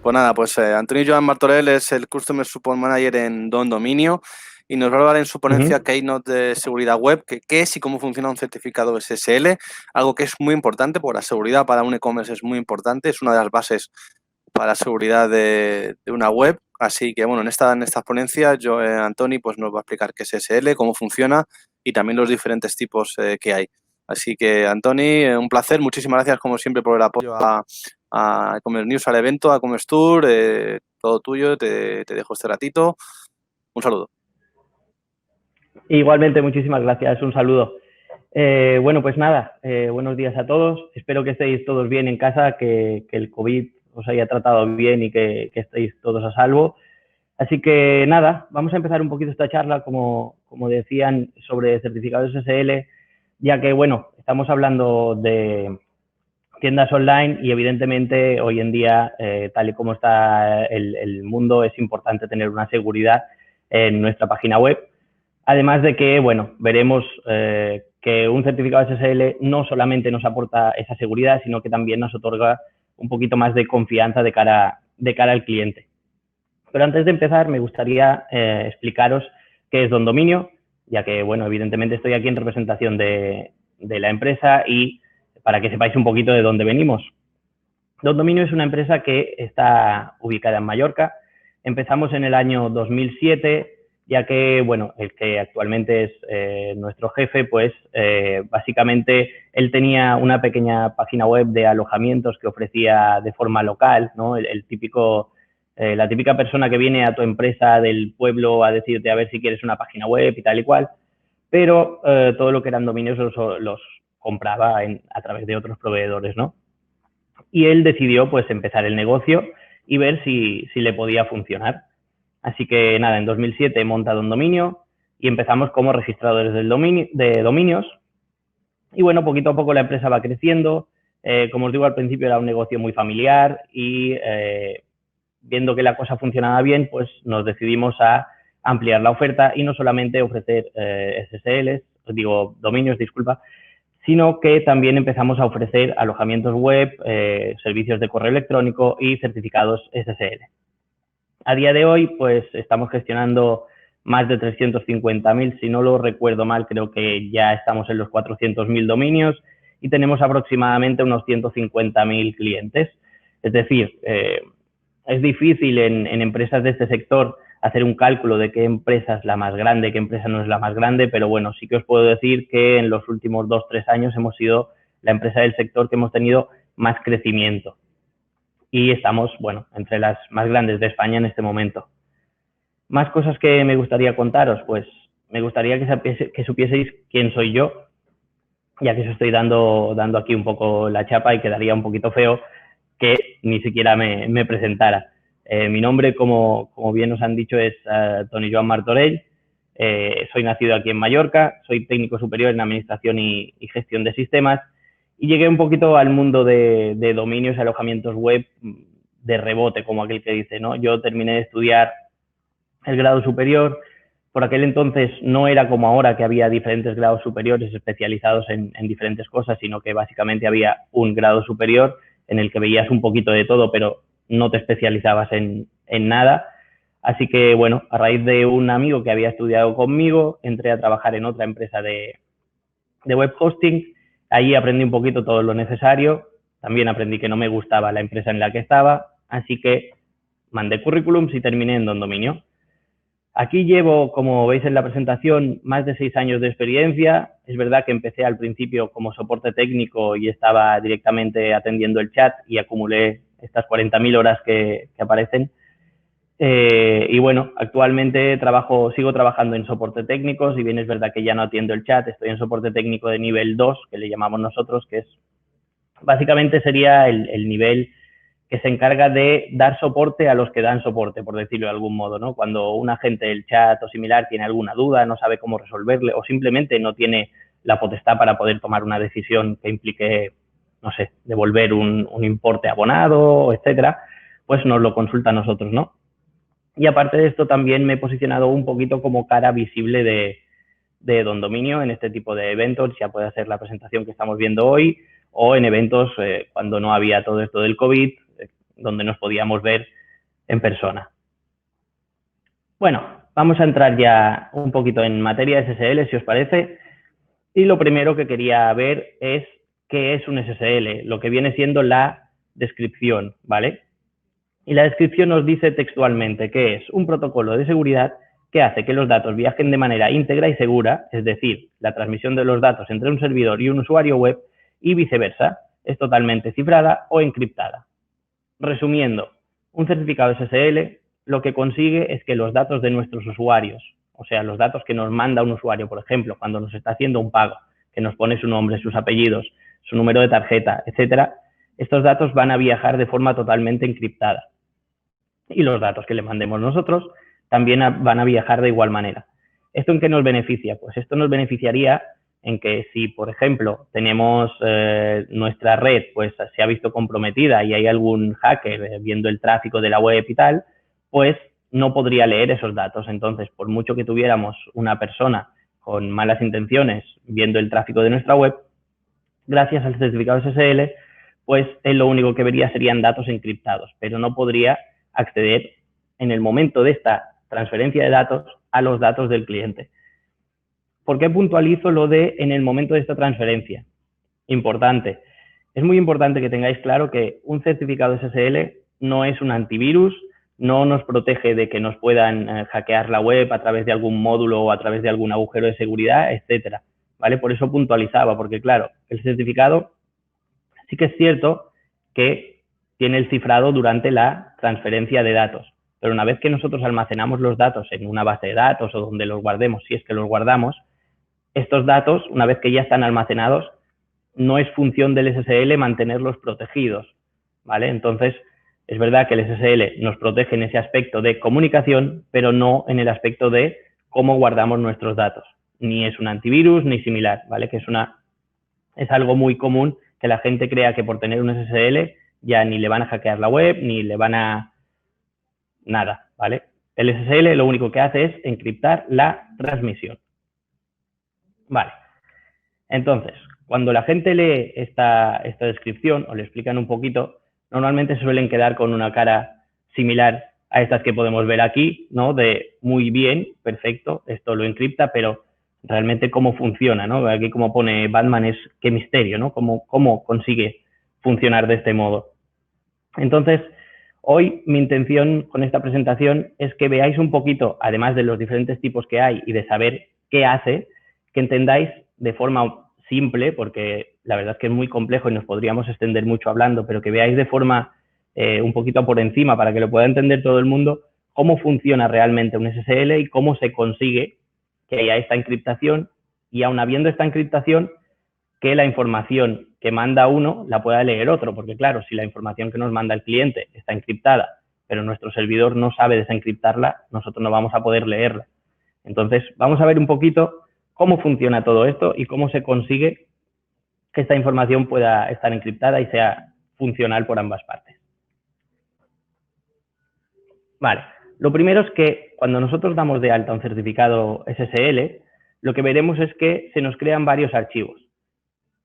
Pues nada, pues Antonio Joan Martorell es el Customer Support Manager en Don Dominio y nos va a hablar en su ponencia Ujú. Keynote de seguridad web, qué es y cómo funciona un certificado SSL, algo que es muy importante, porque la seguridad para un e-commerce es muy importante, es una de las bases para la seguridad de una web. Así que bueno, en estas ponencias yo, Antoni, pues nos va a explicar qué es SSL, cómo funciona y también los diferentes tipos que hay. Así que Antoni, un placer, muchísimas gracias como siempre por el apoyo a e-commerce News, al evento, a e-commerce Tour, todo tuyo, te dejo este ratito. Un saludo. Igualmente, muchísimas gracias. Un saludo. Bueno, pues nada, buenos días a todos. Espero que estéis todos bien en casa, que el COVID os haya tratado bien y que estéis todos a salvo. Así que nada, vamos a empezar un poquito esta charla, como decían, sobre certificados SSL, ya que, bueno, estamos hablando de tiendas online y evidentemente hoy en día, tal y como está el mundo, es importante tener una seguridad en nuestra página web. Además de que, bueno, veremos que un certificado SSL no solamente nos aporta esa seguridad, sino que también nos otorga un poquito más de confianza de cara al cliente. Pero antes de empezar, me gustaría explicaros qué es Don Dominio, ya que, bueno, evidentemente estoy aquí en representación de la empresa y para que sepáis un poquito de dónde venimos. Don Dominio es una empresa que está ubicada en Mallorca. Empezamos en el año 2007, ya que, bueno, el que actualmente es nuestro jefe, pues básicamente él tenía una pequeña página web de alojamientos que ofrecía de forma local, ¿no? La típica persona que viene a tu empresa del pueblo a decirte a ver si quieres una página web y tal y cual, pero todo lo que eran dominios los compraba a través de otros proveedores, ¿no? Y él decidió pues empezar el negocio y ver si le podía funcionar. Así que nada, en 2007 he montado un dominio y empezamos como registradores de dominios. Y bueno, poquito a poco la empresa va creciendo. Como os digo, al principio era un negocio muy familiar y viendo que la cosa funcionaba bien, pues nos decidimos a ampliar la oferta y no solamente ofrecer SSLs, digo, dominios, disculpa, sino que también empezamos a ofrecer alojamientos web, servicios de correo electrónico y certificados SSL. A día de hoy, pues estamos gestionando más de 350.000, si no lo recuerdo mal, creo que ya estamos en los 400.000 dominios y tenemos aproximadamente unos 150.000 clientes. Es decir, es difícil en empresas de este sector hacer un cálculo de qué empresa es la más grande, qué empresa no es la más grande, pero bueno, sí que os puedo decir que en los últimos 2-3 años hemos sido la empresa del sector que hemos tenido más crecimiento y estamos, bueno, entre las más grandes de España en este momento. Más cosas que me gustaría contaros, pues me gustaría que supieseis quién soy yo, ya que os estoy dando aquí un poco la chapa y quedaría un poquito feo que ni siquiera me presentara. Mi nombre, como bien os han dicho, es Toni Joan Martorell. Soy nacido aquí en Mallorca, soy técnico superior en Administración y Gestión de Sistemas y llegué un poquito al mundo de dominios y alojamientos web de rebote, como aquel que dice, ¿no? Yo terminé de estudiar el grado superior. Por aquel entonces no era como ahora, que había diferentes grados superiores especializados en diferentes cosas, sino que básicamente había un grado superior en el que veías un poquito de todo, pero no te especializabas en nada. Así que, bueno, a raíz de un amigo que había estudiado conmigo, entré a trabajar en otra empresa de web hosting. Allí aprendí un poquito todo lo necesario. También aprendí que no me gustaba la empresa en la que estaba, así que mandé currículums y terminé en Don Dominio. Aquí llevo, como veis en la presentación, más de 6 años de experiencia. Es verdad que empecé al principio como soporte técnico y estaba directamente atendiendo el chat y acumulé estas 40.000 horas que aparecen. Y bueno, actualmente sigo trabajando en soporte técnico, si bien es verdad que ya no atiendo el chat, estoy en soporte técnico de nivel 2, que le llamamos nosotros, que es básicamente sería el nivel que se encarga de dar soporte a los que dan soporte, por decirlo de algún modo, ¿no? Cuando un agente del chat o similar tiene alguna duda, no sabe cómo resolverle o simplemente no tiene la potestad para poder tomar una decisión que implique, no sé, devolver un importe abonado, etcétera, pues nos lo consulta a nosotros, ¿no? Y aparte de esto, también me he posicionado un poquito como cara visible de Don Dominio en este tipo de eventos, ya puede ser la presentación que estamos viendo hoy o en eventos cuando no había todo esto del COVID, donde nos podíamos ver en persona. Bueno, vamos a entrar ya un poquito en materia de SSL, si os parece. Y lo primero que quería ver es qué es un SSL, lo que viene siendo la descripción, ¿vale? Y la descripción nos dice textualmente que es un protocolo de seguridad que hace que los datos viajen de manera íntegra y segura, es decir, la transmisión de los datos entre un servidor y un usuario web y viceversa, es totalmente cifrada o encriptada. Resumiendo, un certificado SSL lo que consigue es que los datos de nuestros usuarios, o sea, los datos que nos manda un usuario, por ejemplo, cuando nos está haciendo un pago, que nos pone su nombre, sus apellidos, su número de tarjeta, etcétera, estos datos van a viajar de forma totalmente encriptada. Y los datos que le mandemos nosotros también van a viajar de igual manera. ¿Esto en qué nos beneficia? Pues esto nos beneficiaría en que si, por ejemplo, tenemos nuestra red, pues se ha visto comprometida y hay algún hacker viendo el tráfico de la web y tal, pues no podría leer esos datos. Entonces, por mucho que tuviéramos una persona con malas intenciones viendo el tráfico de nuestra web, gracias al certificado SSL, pues él lo único que vería serían datos encriptados, pero no podría acceder en el momento de esta transferencia de datos a los datos del cliente. ¿Por qué puntualizo lo de en el momento de esta transferencia? Importante. Es muy importante que tengáis claro que un certificado SSL no es un antivirus, no nos protege de que nos puedan hackear la web a través de algún módulo o a través de algún agujero de seguridad, etcétera. ¿Vale? Por eso puntualizaba, porque claro, el certificado sí que es cierto que tiene el cifrado durante la transferencia de datos, pero una vez que nosotros almacenamos los datos en una base de datos o donde los guardemos, si es que los guardamos, estos datos, una vez que ya están almacenados, no es función del SSL mantenerlos protegidos, ¿vale? Entonces, es verdad que el SSL nos protege en ese aspecto de comunicación, pero no en el aspecto de cómo guardamos nuestros datos. Ni es un antivirus ni similar, ¿vale? Que es algo muy común que la gente crea que por tener un SSL ya ni le van a hackear la web, ni le van a nada, ¿vale? El SSL lo único que hace es encriptar la transmisión. Vale. Entonces, cuando la gente lee esta descripción o le explican un poquito, normalmente suelen quedar con una cara similar a estas que podemos ver aquí, ¿no? De muy bien, perfecto, esto lo encripta, pero realmente cómo funciona, ¿no? Aquí como pone Batman es qué misterio, ¿no? ¿Cómo consigue funcionar de este modo? Entonces, hoy mi intención con esta presentación es que veáis un poquito, además de los diferentes tipos que hay y de saber qué hace, que entendáis de forma simple, porque la verdad es que es muy complejo y nos podríamos extender mucho hablando, pero que veáis de forma un poquito por encima para que lo pueda entender todo el mundo, cómo funciona realmente un SSL y cómo se consigue que haya esta encriptación y aun habiendo esta encriptación, que la información que manda uno la pueda leer otro, porque claro, si la información que nos manda el cliente está encriptada, pero nuestro servidor no sabe desencriptarla, nosotros no vamos a poder leerla. Entonces, vamos a ver un poquito cómo funciona todo esto y cómo se consigue que esta información pueda estar encriptada y sea funcional por ambas partes. Vale, lo primero es que cuando nosotros damos de alta un certificado SSL, lo que veremos es que se nos crean varios archivos.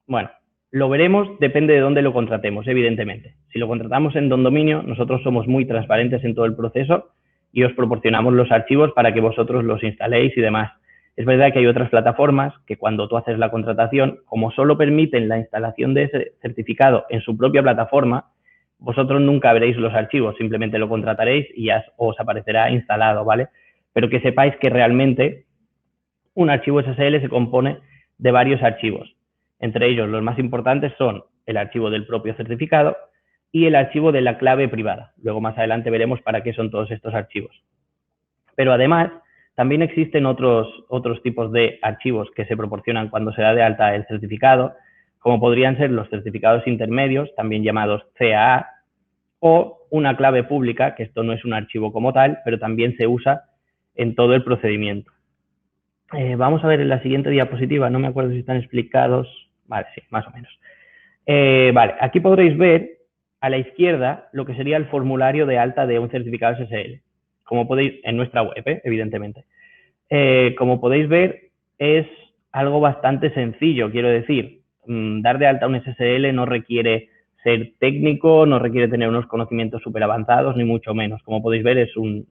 Bueno, lo veremos, depende de dónde lo contratemos, evidentemente. Si lo contratamos en Don Dominio, nosotros somos muy transparentes en todo el proceso y os proporcionamos los archivos para que vosotros los instaléis y demás. Es verdad que hay otras plataformas que cuando tú haces la contratación, como solo permiten la instalación de ese certificado en su propia plataforma, vosotros nunca veréis los archivos, simplemente lo contrataréis y ya os aparecerá instalado, ¿vale? Pero que sepáis que realmente un archivo SSL se compone de varios archivos. Entre ellos, los más importantes son el archivo del propio certificado y el archivo de la clave privada. Luego, más adelante, veremos para qué son todos estos archivos. Pero además, también existen otros tipos de archivos que se proporcionan cuando se da de alta el certificado, como podrían ser los certificados intermedios, también llamados CAA, o una clave pública, que esto no es un archivo como tal, pero también se usa en todo el procedimiento. Vamos a ver en la siguiente diapositiva, no me acuerdo si están explicados. Vale, sí, más o menos. Vale, aquí podréis ver a la izquierda lo que sería el formulario de alta de un certificado SSL, como podéis, en nuestra web, evidentemente. Como podéis ver, es algo bastante sencillo, quiero decir, dar de alta un SSL no requiere ser técnico, no requiere tener unos conocimientos súper avanzados, ni mucho menos. Como podéis ver, es un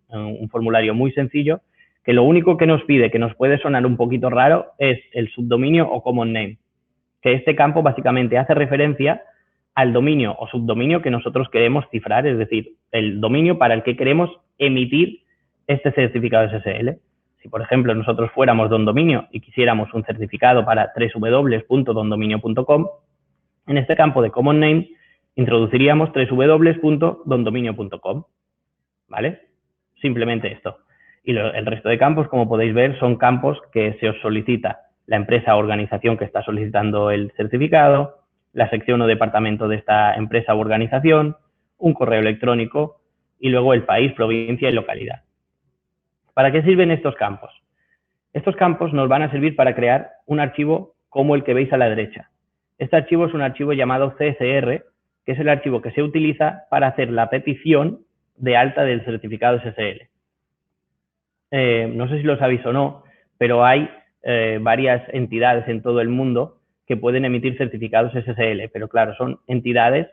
formulario muy sencillo, que lo único que nos pide, que nos puede sonar un poquito raro, es el subdominio o common name, que este campo básicamente hace referencia al dominio o subdominio que nosotros queremos cifrar, es decir, el dominio para el que queremos emitir este certificado SSL. Si, por ejemplo, nosotros fuéramos dondominio y quisiéramos un certificado para www.dondominio.com, en este campo de common name introduciríamos www.dondominio.com, ¿vale? Simplemente esto. Y el resto de campos, como podéis ver, son campos que se os solicita la empresa o organización que está solicitando el certificado, la sección o departamento de esta empresa u organización, un correo electrónico y luego el país, provincia y localidad. ¿Para qué sirven estos campos? Estos campos nos van a servir para crear un archivo como el que veis a la derecha. Este archivo es un archivo llamado CSR, que es el archivo que se utiliza para hacer la petición de alta del certificado SSL. No sé si lo sabéis o no, pero hay varias entidades en todo el mundo que pueden emitir certificados SSL, pero claro, son entidades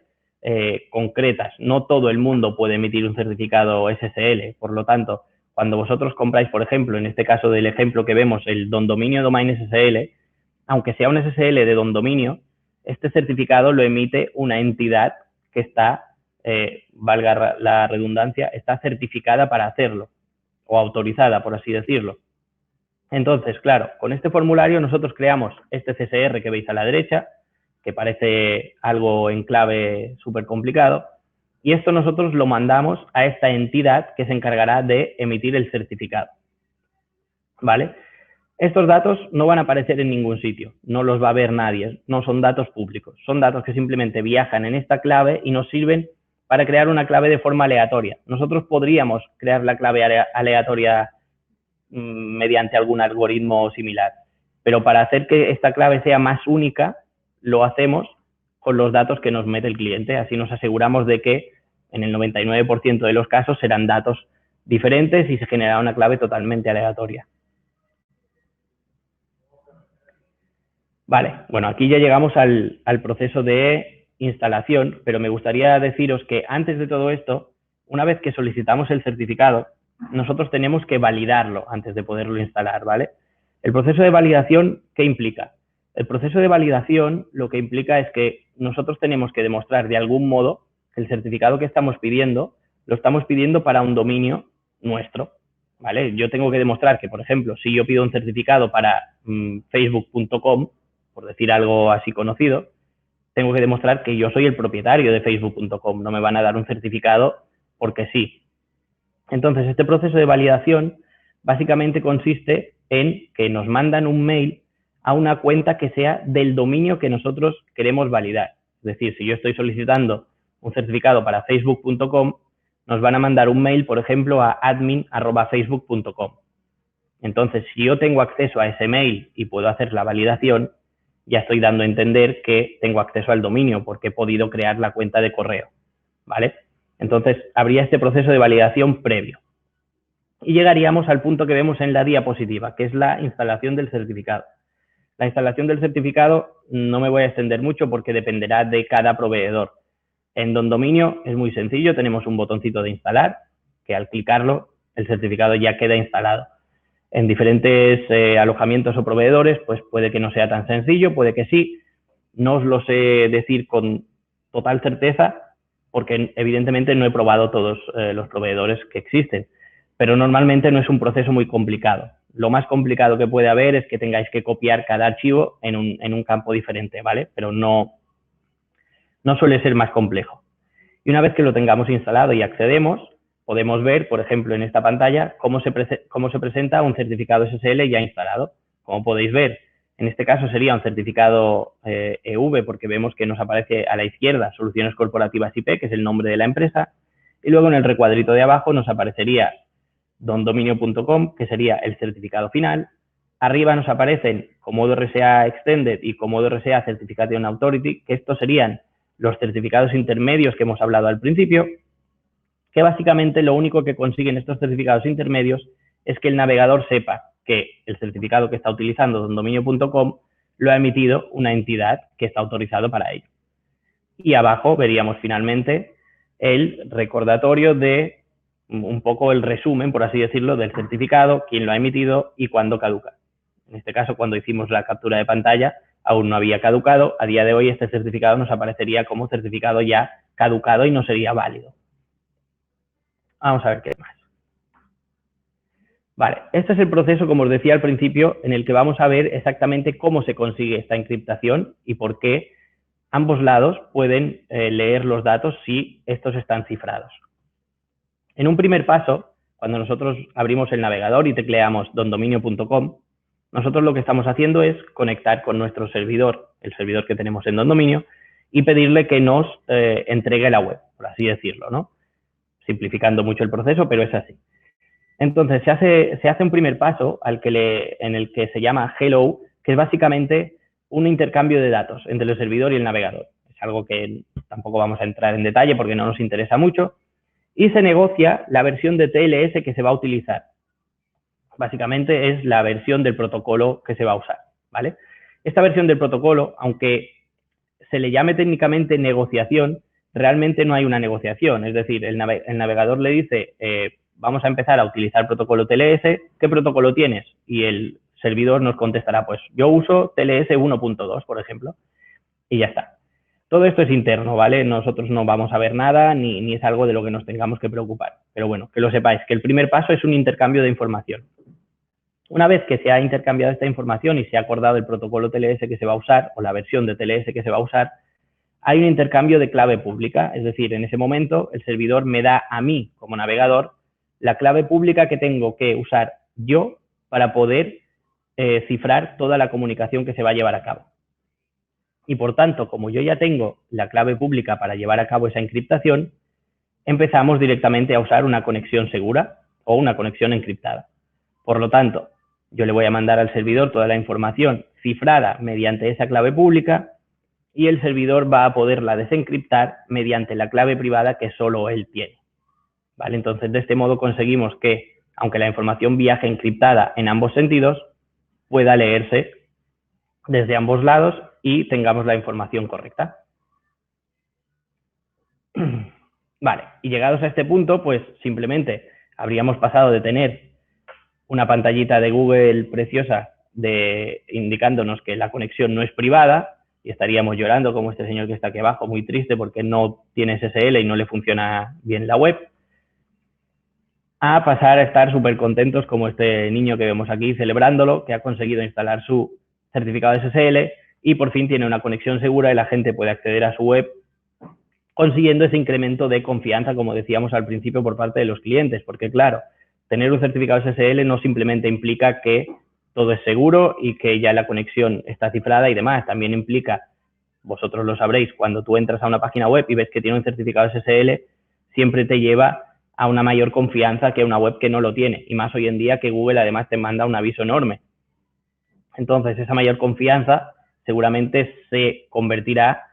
concretas. No todo el mundo puede emitir un certificado SSL, por lo tanto, cuando vosotros compráis, por ejemplo, en este caso del ejemplo que vemos, el Dondominio Domain SSL, aunque sea un SSL de Dondominio, este certificado lo emite una entidad que está, valga la redundancia, está certificada para hacerlo, o autorizada, por así decirlo. Entonces, claro, con este formulario nosotros creamos este CSR que veis a la derecha, que parece algo en clave súper complicado, y esto nosotros lo mandamos a esta entidad que se encargará de emitir el certificado, ¿vale? Estos datos no van a aparecer en ningún sitio, no los va a ver nadie, no son datos públicos, son datos que simplemente viajan en esta clave y nos sirven para crear una clave de forma aleatoria. Nosotros podríamos crear la clave aleatoria mediante algún algoritmo similar, pero para hacer que esta clave sea más única, lo hacemos con los datos que nos mete el cliente, así nos aseguramos de que en el 99% de los casos serán datos diferentes y se generará una clave totalmente aleatoria. Vale, bueno, aquí ya llegamos al proceso de instalación, pero me gustaría deciros que antes de todo esto, una vez que solicitamos el certificado, nosotros tenemos que validarlo antes de poderlo instalar, ¿vale? El proceso de validación, ¿qué implica? El proceso de validación lo que implica es que nosotros tenemos que demostrar de algún modo que el certificado que estamos pidiendo lo estamos pidiendo para un dominio nuestro, ¿vale? Yo tengo que demostrar que, por ejemplo, si yo pido un certificado para facebook.com, por decir algo así conocido, tengo que demostrar que yo soy el propietario de facebook.com, no me van a dar un certificado porque sí. Entonces, este proceso de validación básicamente consiste en que nos mandan un mail a una cuenta que sea del dominio que nosotros queremos validar. Es decir, si yo estoy solicitando un certificado para facebook.com, nos van a mandar un mail, por ejemplo, a admin@facebook.com. Entonces, si yo tengo acceso a ese mail y puedo hacer la validación, ya estoy dando a entender que tengo acceso al dominio porque he podido crear la cuenta de correo, ¿vale? Entonces, habría este proceso de validación previo. Y llegaríamos al punto que vemos en la diapositiva, que es la instalación del certificado. La instalación del certificado no me voy a extender mucho porque dependerá de cada proveedor. En Dondominio es muy sencillo, tenemos un botoncito de instalar, que al clicarlo el certificado ya queda instalado. En diferentes alojamientos o proveedores, pues puede que no sea tan sencillo, puede que sí. No os lo sé decir con total certeza, porque evidentemente no he probado todos los proveedores que existen, pero normalmente no es un proceso muy complicado. Lo más complicado que puede haber es que tengáis que copiar cada archivo en un campo diferente, ¿vale? Pero no suele ser más complejo. Y una vez que lo tengamos instalado y accedemos, podemos ver, por ejemplo, en esta pantalla, cómo se presenta un certificado SSL ya instalado. Como podéis ver, en este caso sería un certificado EV, porque vemos que nos aparece a la izquierda Soluciones Corporativas IP, que es el nombre de la empresa, y luego en el recuadrito de abajo nos aparecería dondominio.com, que sería el certificado final. Arriba nos aparecen Comodo RSA Extended y Comodo RSA Certification Authority, que estos serían los certificados intermedios que hemos hablado al principio, que básicamente lo único que consiguen estos certificados intermedios es que el navegador sepa que el certificado que está utilizando dondominio.com lo ha emitido una entidad que está autorizado para ello. y abajo veríamos finalmente el recordatorio de un poco el resumen, por así decirlo, del certificado, quién lo ha emitido y cuándo caduca. En este caso, cuando hicimos la captura de pantalla, aún no había caducado. A día de hoy, este certificado nos aparecería como certificado ya caducado y no sería válido. Vamos a ver qué más. Vale, este es el proceso, como os decía al principio, en el que vamos a ver exactamente cómo se consigue esta encriptación y por qué ambos lados pueden leer los datos si estos están cifrados. En un primer paso, cuando nosotros abrimos el navegador y tecleamos dondominio.com, nosotros lo que estamos haciendo es conectar con nuestro servidor, el servidor que tenemos en Dondominio, y pedirle que nos entregue la web, por así decirlo, ¿no? Simplificando mucho el proceso, pero es así. Entonces, se hace un primer paso en el que se llama hello, que es básicamente un intercambio de datos entre el servidor y el navegador. Es algo que tampoco vamos a entrar en detalle porque no nos interesa mucho. Y se negocia la versión de TLS que se va a utilizar. Básicamente es la versión del protocolo que se va a usar, ¿vale? Esta versión del protocolo, aunque se le llame técnicamente negociación, realmente no hay una negociación. Es decir, el navegador le dice, vamos a empezar a utilizar protocolo TLS, ¿qué protocolo tienes? Y el servidor nos contestará, pues yo uso TLS 1.2, por ejemplo, y ya está. Todo esto es interno, ¿vale? Nosotros no vamos a ver nada ni es algo de lo que nos tengamos que preocupar. Pero bueno, que lo sepáis, que el primer paso es un intercambio de información. Una vez que se ha intercambiado esta información y se ha acordado el protocolo TLS que se va a usar o la versión de TLS que se va a usar, hay un intercambio de clave pública. Es decir, en ese momento el servidor me da a mí, como navegador, la clave pública que tengo que usar yo para poder cifrar toda la comunicación que se va a llevar a cabo. Y por tanto, como yo ya tengo la clave pública para llevar a cabo esa encriptación, empezamos directamente a usar una conexión segura o una conexión encriptada. Por lo tanto, yo le voy a mandar al servidor toda la información cifrada mediante esa clave pública y el servidor va a poderla desencriptar mediante la clave privada que solo él tiene. ¿Vale? Entonces, de este modo conseguimos que, aunque la información viaje encriptada en ambos sentidos, pueda leerse desde ambos lados y tengamos la información correcta. Vale, y llegados a este punto, pues simplemente habríamos pasado de tener una pantallita de Google preciosa indicándonos que la conexión no es privada y estaríamos llorando como este señor que está aquí abajo, muy triste porque no tiene SSL y no le funciona bien la web, a pasar a estar súper contentos como este niño que vemos aquí celebrándolo, que ha conseguido instalar su certificado de SSL y por fin tiene una conexión segura y la gente puede acceder a su web consiguiendo ese incremento de confianza, como decíamos al principio, por parte de los clientes, porque claro, tener un certificado SSL no simplemente implica que todo es seguro y que ya la conexión está cifrada y demás, también implica, vosotros lo sabréis, cuando tú entras a una página web y ves que tiene un certificado SSL, siempre te lleva a una mayor confianza que una web que no lo tiene, y más hoy en día que Google además te manda un aviso enorme. Entonces, esa mayor confianza seguramente se convertirá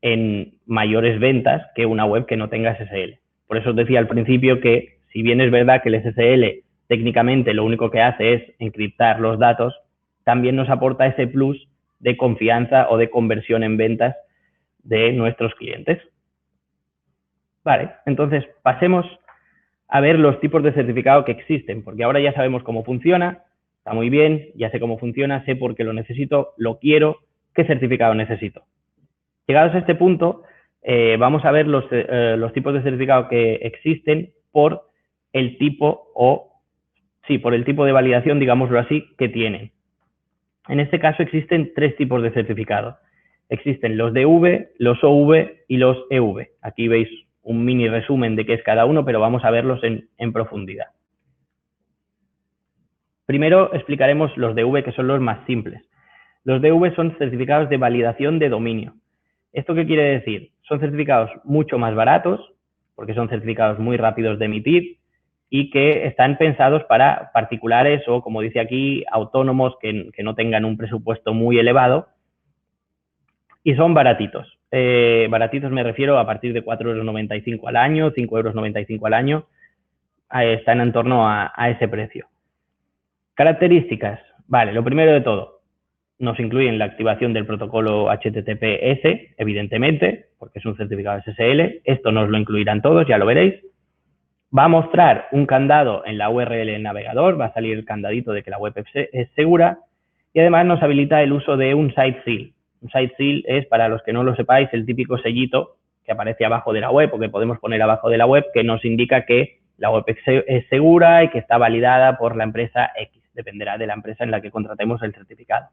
en mayores ventas que una web que no tenga SSL. Por eso os decía al principio que, si bien es verdad que el SSL técnicamente lo único que hace es encriptar los datos, también nos aporta ese plus de confianza o de conversión en ventas de nuestros clientes. Vale, entonces pasemos a ver los tipos de certificado que existen, porque ahora ya sabemos cómo funciona, está muy bien, ya sé cómo funciona, sé por qué lo necesito, lo quiero, qué certificado necesito. Llegados a este punto, vamos a ver los tipos de certificado que existen por el tipo por el tipo de validación, digámoslo así, que tienen. En este caso existen tres tipos de certificados. Existen los DV, los OV y los EV. Aquí veis un mini resumen de qué es cada uno, pero vamos a verlos en profundidad. Primero explicaremos los DV, que son los más simples. Los DV son certificados de validación de dominio. ¿Esto qué quiere decir? Son certificados mucho más baratos, porque son certificados muy rápidos de emitir y que están pensados para particulares o, como dice aquí, autónomos que no tengan un presupuesto muy elevado y son baratitos. Baratitos me refiero a partir de 4,95 € al año, 5,95 € al año, están en torno a ese precio. Características. Vale, lo primero de todo, nos incluyen la activación del protocolo HTTPS, evidentemente, porque es un certificado SSL. Esto nos lo incluirán todos, ya lo veréis. Va a mostrar un candado en la URL del navegador, va a salir el candadito de que la web es segura, y además nos habilita el uso de un site seal. Un site seal es, para los que no lo sepáis, el típico sellito que aparece abajo de la web o que podemos poner abajo de la web, que nos indica que la web es segura y que está validada por la empresa X. Dependerá de la empresa en la que contratemos el certificado.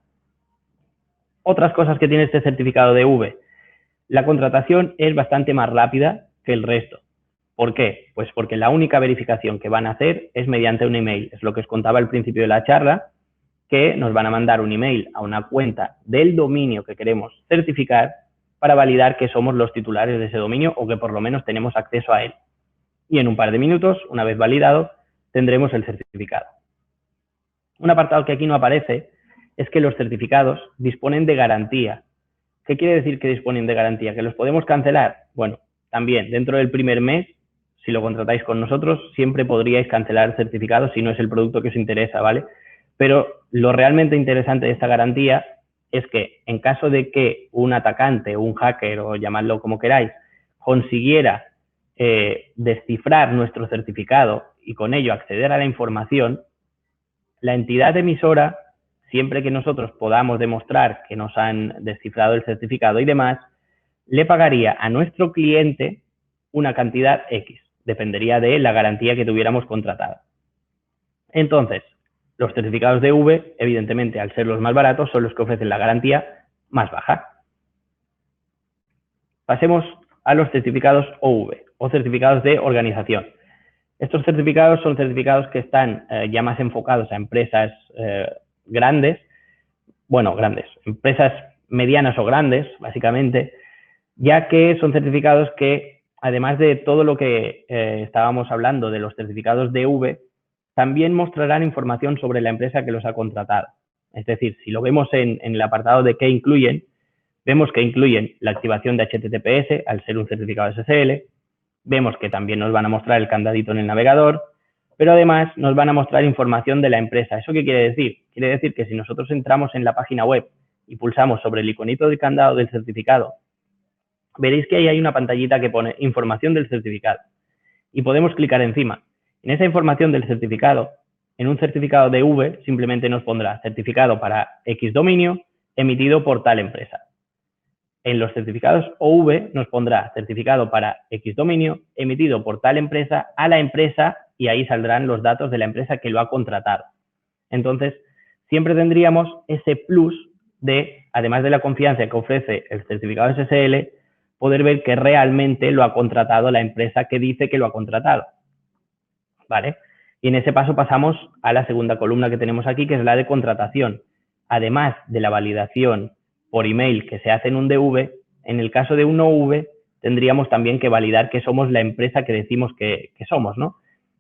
Otras cosas que tiene este certificado de V. La contratación es bastante más rápida que el resto. ¿Por qué? Pues porque la única verificación que van a hacer es mediante un email. Es lo que os contaba al principio de la charla, que nos van a mandar un email a una cuenta del dominio que queremos certificar para validar que somos los titulares de ese dominio o que por lo menos tenemos acceso a él. Y en un par de minutos, una vez validado, tendremos el certificado. Un apartado que aquí no aparece es que los certificados disponen de garantía. ¿Qué quiere decir que disponen de garantía? ¿Que los podemos cancelar? Bueno, también dentro del primer mes, si lo contratáis con nosotros, siempre podríais cancelar el certificado si no es el producto que os interesa, ¿vale? Pero lo realmente interesante de esta garantía es que en caso de que un atacante o un hacker, o llamadlo como queráis, consiguiera descifrar nuestro certificado y con ello acceder a la información, la entidad emisora, siempre que nosotros podamos demostrar que nos han descifrado el certificado y demás, le pagaría a nuestro cliente una cantidad X. Dependería de la garantía que tuviéramos contratada. Entonces, los certificados de V, evidentemente, al ser los más baratos, son los que ofrecen la garantía más baja. Pasemos a los certificados OV, o certificados de organización. Estos certificados son certificados que están ya más enfocados a empresas grandes, empresas medianas o grandes, básicamente, ya que son certificados que, además de todo lo que estábamos hablando de los certificados de V, también mostrarán información sobre la empresa que los ha contratado. Es decir, si lo vemos en el apartado de qué incluyen, vemos que incluyen la activación de HTTPS al ser un certificado SSL, vemos que también nos van a mostrar el candadito en el navegador, pero además nos van a mostrar información de la empresa. ¿Eso qué quiere decir? Quiere decir que si nosotros entramos en la página web y pulsamos sobre el iconito del candado del certificado, veréis que ahí hay una pantallita que pone información del certificado y podemos clicar encima. En esa información del certificado, en un certificado de V, simplemente nos pondrá certificado para X dominio emitido por tal empresa. En los certificados OV nos pondrá certificado para X dominio emitido por tal empresa a la empresa y ahí saldrán los datos de la empresa que lo ha contratado. Entonces, siempre tendríamos ese plus de, además de la confianza que ofrece el certificado SSL, poder ver que realmente lo ha contratado la empresa que dice que lo ha contratado. ¿Vale? Y en ese paso pasamos a la segunda columna que tenemos aquí, que es la de contratación. Además de la validación por email que se hace en un DV, en el caso de un OV tendríamos también que validar que somos la empresa que decimos que somos, ¿no?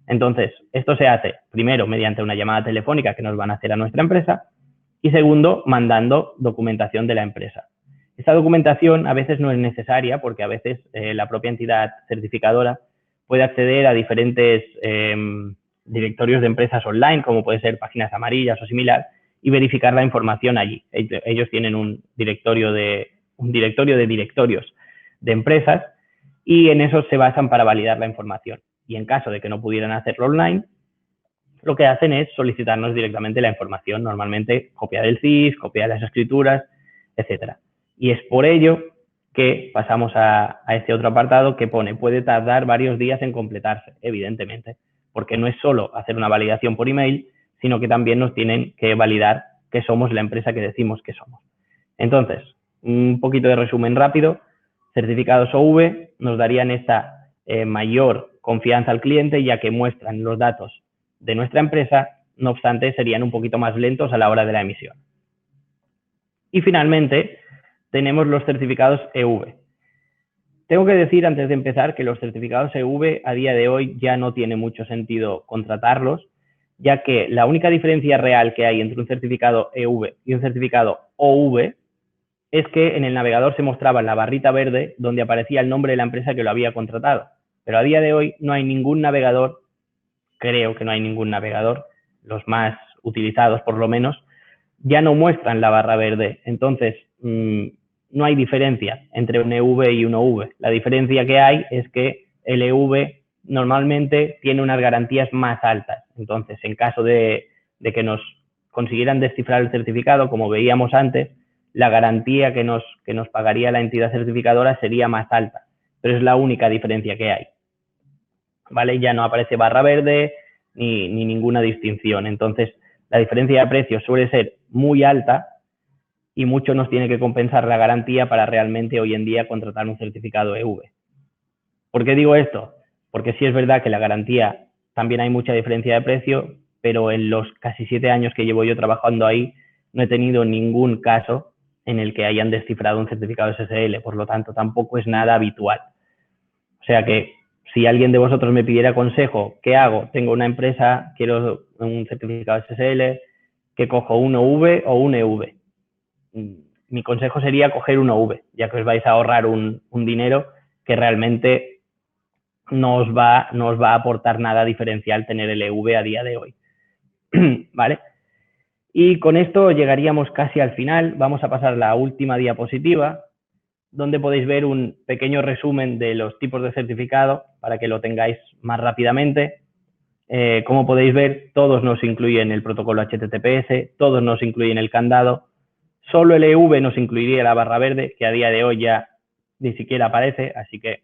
Entonces, esto se hace primero mediante una llamada telefónica que nos van a hacer a nuestra empresa y segundo, mandando documentación de la empresa. Esta documentación a veces no es necesaria porque a veces la propia entidad certificadora puede acceder a diferentes directorios de empresas online, como puede ser páginas amarillas o similar, y verificar la información allí. Ellos tienen un directorio de directorios de empresas y en eso se basan para validar la información. Y en caso de que no pudieran hacerlo online, lo que hacen es solicitarnos directamente la información, normalmente copia del CIS, copia de las escrituras, etcétera. Y es por ello que pasamos a este otro apartado que pone puede tardar varios días en completarse, evidentemente, porque no es solo hacer una validación por email, sino que también nos tienen que validar que somos la empresa que decimos que somos. Entonces, un poquito de resumen rápido, certificados OV nos darían esta mayor confianza al cliente, ya que muestran los datos de nuestra empresa, no obstante, serían un poquito más lentos a la hora de la emisión. Y finalmente, tenemos los certificados EV. Tengo que decir antes de empezar que los certificados EV a día de hoy ya no tiene mucho sentido contratarlos, ya que la única diferencia real que hay entre un certificado EV y un certificado OV es que en el navegador se mostraba la barrita verde donde aparecía el nombre de la empresa que lo había contratado. Pero a día de hoy no hay ningún navegador, creo que no hay ningún navegador, los más utilizados por lo menos, ya no muestran la barra verde. Entonces, no hay diferencia entre un EV y un OV. La diferencia que hay es que el EV normalmente tiene unas garantías más altas. Entonces, en caso de que nos consiguieran descifrar el certificado, como veíamos antes, la garantía que nos pagaría la entidad certificadora sería más alta. Pero es la única diferencia que hay. ¿Vale? Ya no aparece barra verde ni ninguna distinción. Entonces, la diferencia de precios suele ser muy alta y mucho nos tiene que compensar la garantía para realmente hoy en día contratar un certificado EV. ¿Por qué digo esto? Porque sí es verdad que la garantía también hay mucha diferencia de precio, pero en los casi 7 años que llevo yo trabajando ahí no he tenido ningún caso en el que hayan descifrado un certificado SSL, por lo tanto tampoco es nada habitual. O sea que si alguien de vosotros me pidiera consejo, ¿qué hago? Tengo una empresa, quiero un certificado SSL, ¿qué cojo? ¿Un OV o un EV? Mi consejo sería coger un OV, ya que os vais a ahorrar un dinero que realmente no os va a aportar nada diferencial tener el EV a día de hoy. ¿Vale? Y con esto llegaríamos casi al final. Vamos a pasar a la última diapositiva, donde podéis ver un pequeño resumen de los tipos de certificado para que lo tengáis más rápidamente. Como podéis ver, todos nos incluyen el protocolo HTTPS, todos nos incluyen el candado. Solo el EV nos incluiría la barra verde, que a día de hoy ya ni siquiera aparece, así que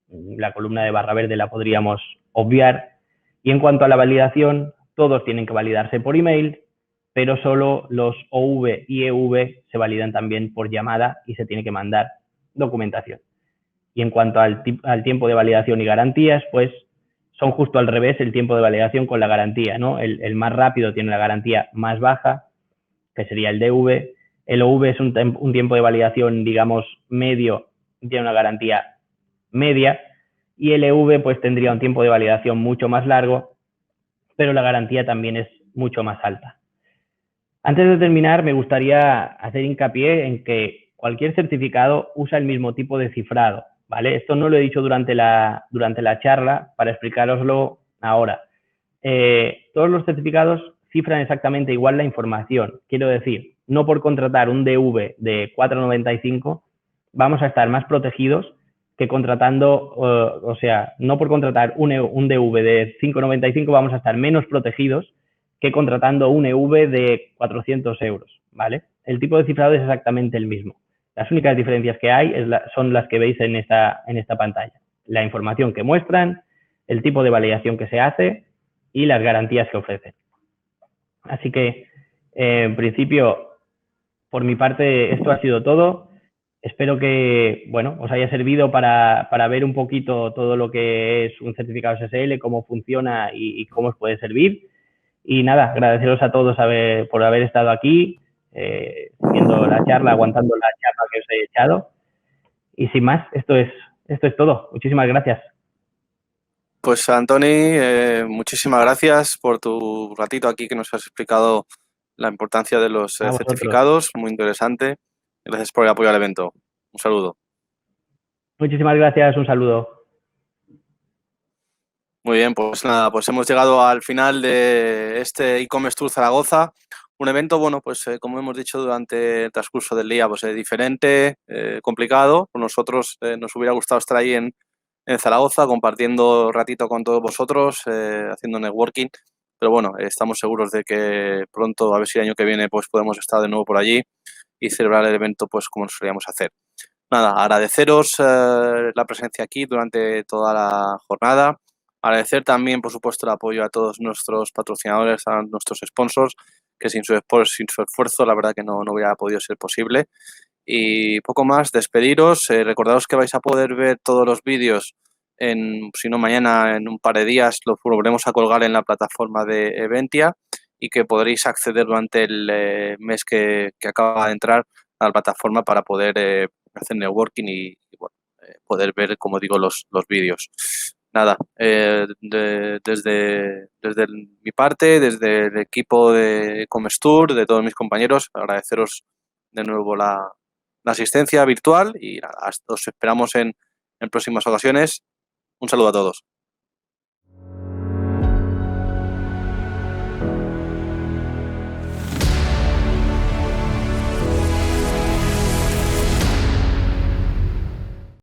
la columna de barra verde la podríamos obviar. Y en cuanto a la validación, todos tienen que validarse por email, pero solo los OV y EV se validan también por llamada y se tiene que mandar documentación. Y en cuanto al tiempo de validación y garantías, pues son justo al revés el tiempo de validación con la garantía, ¿no? El más rápido tiene la garantía más baja, que sería el DV. El OV es un tiempo de validación, digamos, medio, tiene una garantía media, y el EV pues tendría un tiempo de validación mucho más largo, pero la garantía también es mucho más alta. Antes de terminar, me gustaría hacer hincapié en que cualquier certificado usa el mismo tipo de cifrado, ¿vale? Esto no lo he dicho durante la charla, para explicároslo ahora. Todos los certificados cifran exactamente igual la información. Quiero decir, no por contratar un DV de 4,95 vamos a estar más protegidos que contratando, o sea, no por contratar un DV de 5,95 vamos a estar menos protegidos que contratando un EV de 400 euros, ¿vale? El tipo de cifrado es exactamente el mismo. Las únicas diferencias que hay son las que veis en esta pantalla. La información que muestran, el tipo de validación que se hace y las garantías que ofrecen. Así que, en principio, por mi parte, esto ha sido todo. Espero que, bueno, os haya servido para ver un poquito todo lo que es un certificado SSL, cómo funciona y cómo os puede servir. Y nada, agradeceros a todos por haber estado aquí, viendo la charla, aguantando la charla que os he echado. Y sin más, esto es todo. Muchísimas gracias. Pues Antoni, muchísimas gracias por tu ratito aquí que nos has explicado la importancia de los certificados, muy interesante. Gracias por el apoyo al evento. Un saludo. Muchísimas gracias, un saludo. Muy bien, pues nada, pues hemos llegado al final de este e-commerce Tour Zaragoza. Un evento, bueno, pues como hemos dicho durante el transcurso del día, pues diferente, complicado. Por nosotros nos hubiera gustado estar ahí en Zaragoza, compartiendo ratito con todos vosotros, haciendo networking. Pero bueno, estamos seguros de que pronto, a ver si el año que viene, pues podemos estar de nuevo por allí y celebrar el evento pues como nos solíamos hacer. Nada, agradeceros la presencia aquí durante toda la jornada. Agradecer también, por supuesto, el apoyo a todos nuestros patrocinadores, a nuestros sponsors, que sin su esfuerzo, la verdad que no hubiera podido ser posible. Y poco más, despediros. Recordaros que vais a poder ver todos los vídeos, si no mañana, en un par de días, los volveremos a colgar en la plataforma de Eventia y que podréis acceder durante el mes que acaba de entrar a la plataforma para poder hacer networking y bueno, poder ver, como digo, los vídeos. Nada, desde mi parte, desde el equipo de Comestur, de todos mis compañeros, agradeceros de nuevo la asistencia virtual y nada, os esperamos en próximas ocasiones. Un saludo a todos.